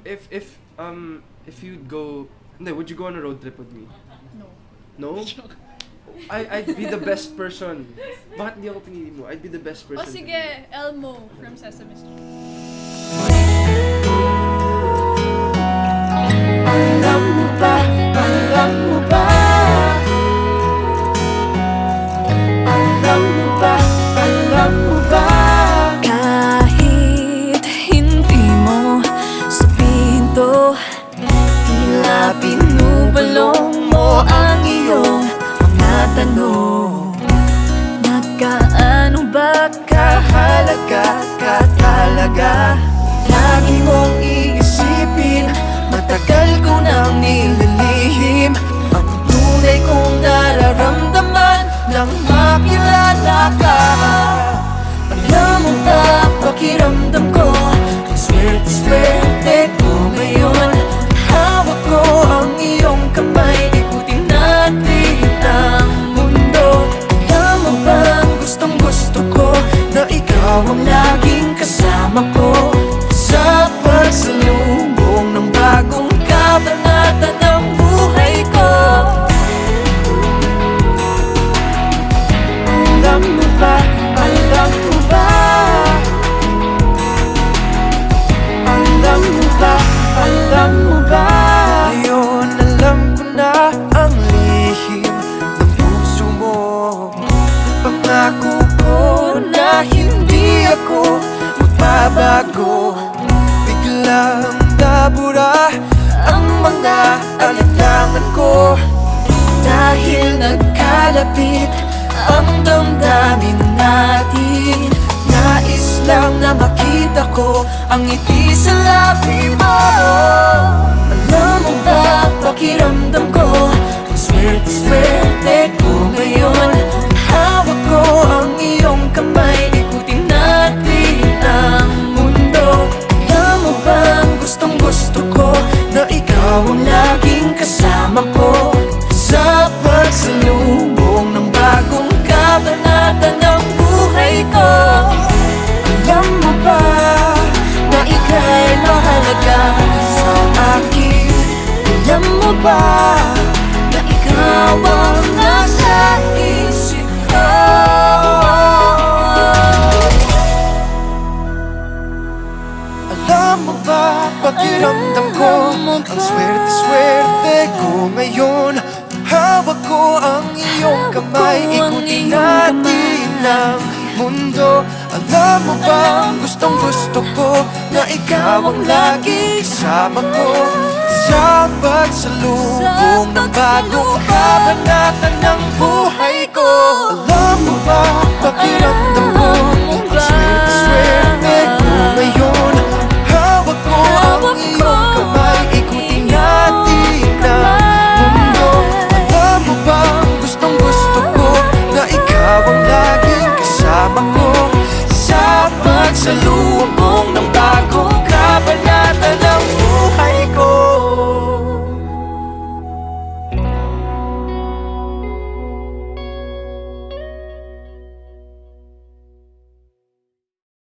if you'd go, hindi, would you go on a road trip with me? No. No? I'd be the best person. Bakit hindi ako pinili mo? I'd be the best person. O sige, Elmo from Sesame Street. Alam mo ba, alam mo ba? Alam mo ba, alam mo ba? Kahit hindi mo sabihin to, tila pinubalong mo ang iyong mga tanong. Magkaano ba kahalaga ka talaga? Lagi mong iisipin, matagal ko nang nililihim ang tunay kong nararamdaman nang makilala ka. Alam mo ba, pakiramdam ko ang swerte-swerte ko ngayon. Hawak ko ang iyong kamay, ikutin natin ang mundo. Alam mo ba, gustong-gusto ko na ikaw ang laging kasama ko sa pagsalubong ng bagong kabanata ng buhay ko. Alam mo ba, alam mo ba? Alam mo ba, alam mo ba? Ngayon alam ko na ang lihim ng puso mo. Pangako ko na hindi ako magbabago. Biglang nabura ang mga alinlangan ko, dahil nagkalapit ang damdamin natin. Nais lang na makita ko ang ngiti sa labi mo. Alam mo ba, pakiramdam ko ang swerte-swerte ko ngayon. Hawak ko ang iyong kamay, ikutin natin ang mundo. Alam mo ba, gustong-gusto ko na ikaw ang laging kasama ko sa pagsalubong ng bagong kabanata ng buhay ko. Alam mo ba na ika'y mahalaga sa akin? Alam mo ba na ikaw ang nasa isip ko? Alam mo ba, pakiramdam ko ang swerte-swerte ko ngayon. Hawak ko ang iyong kamay, ikutin natin ang mundo. Alam mo ba, gustong-gusto ko na ikaw ang lagi kasama ko sa pagsalubong ng bagong kabanata ng